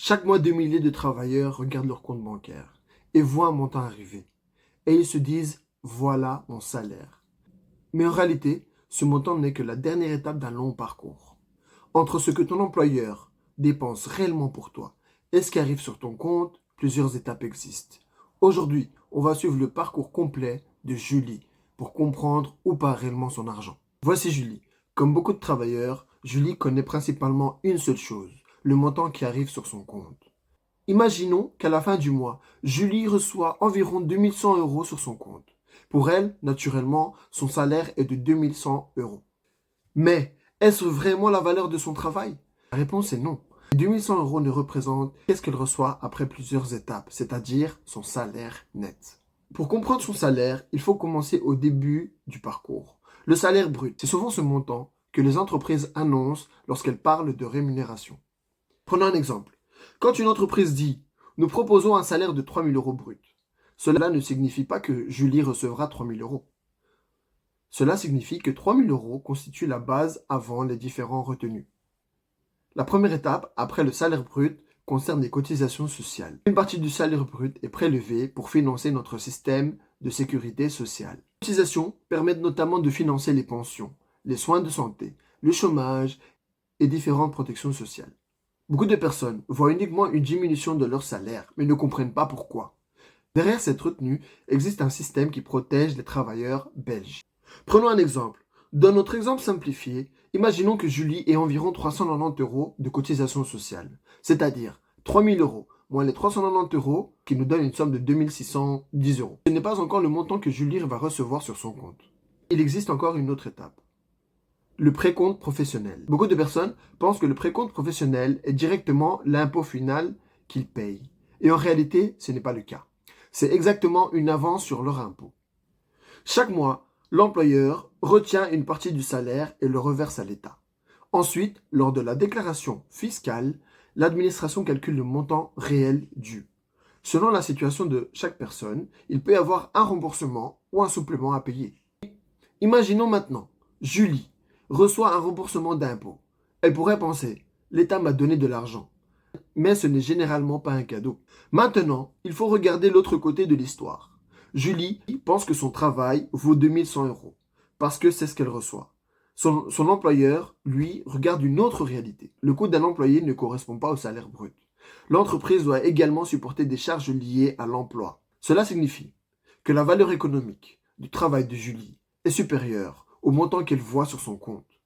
Chaque mois, des milliers de travailleurs regardent leur compte bancaire et voient un montant arriver. Et ils se disent, voilà mon salaire. Mais en réalité, ce montant n'est que la dernière étape d'un long parcours. Entre ce que ton employeur dépense réellement pour toi et ce qui arrive sur ton compte, plusieurs étapes existent. Aujourd'hui, on va suivre le parcours complet de Julie pour comprendre où part réellement son argent. Voici Julie. Comme beaucoup de travailleurs, Julie connaît principalement une seule chose, le montant qui arrive sur son compte. Imaginons qu'à la fin du mois, Julie reçoit environ 2100 euros sur son compte. Pour elle, naturellement, son salaire est de 2100 euros. Mais est-ce vraiment la valeur de son travail? La réponse est non. Les 2100 euros ne représentent qu'est-ce qu'elle reçoit après plusieurs étapes, c'est-à-dire son salaire net. Pour comprendre son salaire, il faut commencer au début du parcours. Le salaire brut, c'est souvent ce montant que les entreprises annoncent lorsqu'elles parlent de rémunération. Prenons un exemple. Quand une entreprise dit « Nous proposons un salaire de 3 000 euros brut », cela ne signifie pas que Julie recevra 3 000 euros. Cela signifie que 3 000 euros constituent la base avant les différents retenus. La première étape, après le salaire brut, concerne les cotisations sociales. Une partie du salaire brut est prélevée pour financer notre système de sécurité sociale. Les cotisations permettent notamment de financer les pensions, les soins de santé, le chômage et différentes protections sociales. Beaucoup de personnes voient uniquement une diminution de leur salaire, mais ne comprennent pas pourquoi. Derrière cette retenue existe un système qui protège les travailleurs belges. Prenons un exemple. Dans notre exemple simplifié, imaginons que Julie ait environ 390 euros de cotisation sociale, c'est-à-dire 3 000 euros moins les 390 euros qui nous donnent une somme de 2 610 euros. Ce n'est pas encore le montant que Julie va recevoir sur son compte. Il existe encore une autre étape. Le précompte professionnel. Beaucoup de personnes pensent que le précompte professionnel est directement l'impôt final qu'ils payent. Et en réalité, ce n'est pas le cas. C'est exactement une avance sur leur impôt. Chaque mois, l'employeur retient une partie du salaire et le reverse à l'État. Ensuite, lors de la déclaration fiscale, l'administration calcule le montant réel dû. Selon la situation de chaque personne, il peut y avoir un remboursement ou un supplément à payer. Imaginons maintenant, Julie reçoit un remboursement d'impôt. Elle pourrait penser, l'État m'a donné de l'argent. Mais ce n'est généralement pas un cadeau. Maintenant, il faut regarder l'autre côté de l'histoire. Julie pense que son travail vaut 2100 euros, parce que c'est ce qu'elle reçoit. Son employeur, lui, regarde une autre réalité. Le coût d'un employé ne correspond pas au salaire brut. L'entreprise doit également supporter des charges liées à l'emploi. Cela signifie que la valeur économique du travail de Julie est supérieure au montant qu'elle voit sur son compte.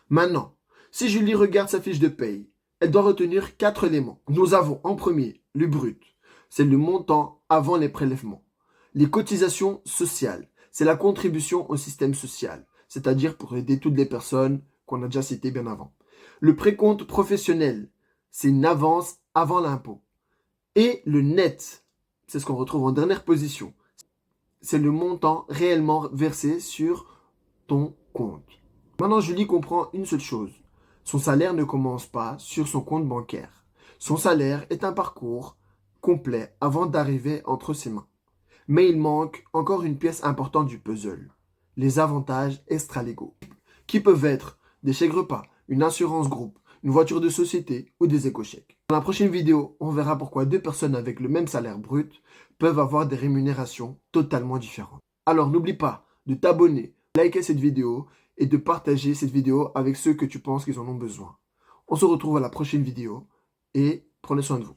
Maintenant, si Julie regarde sa fiche de paye, elle doit retenir 4 éléments. Nous avons en premier le brut, c'est le montant avant les prélèvements. Les cotisations sociales, c'est la contribution au système social, c'est-à-dire pour aider toutes les personnes qu'on a déjà citées bien avant. Le précompte professionnel, c'est une avance avant l'impôt. Et le net, c'est ce qu'on retrouve en dernière position, c'est le montant réellement versé sur ton compte. Maintenant, Julie comprend une seule chose. Son salaire ne commence pas sur son compte bancaire. Son salaire est un parcours complet avant d'arriver entre ses mains. Mais il manque encore une pièce importante du puzzle. Les avantages extra-légaux. Qui peuvent être des chèques repas, une assurance groupe, une voiture de société ou des éco-chèques. Dans la prochaine vidéo, on verra pourquoi deux personnes avec le même salaire brut peuvent avoir des rémunérations totalement différentes. Alors n'oublie pas de t'abonner, liker cette vidéo et de partager cette vidéo avec ceux que tu penses qu'ils en ont besoin. On se retrouve à la prochaine vidéo et prenez soin de vous.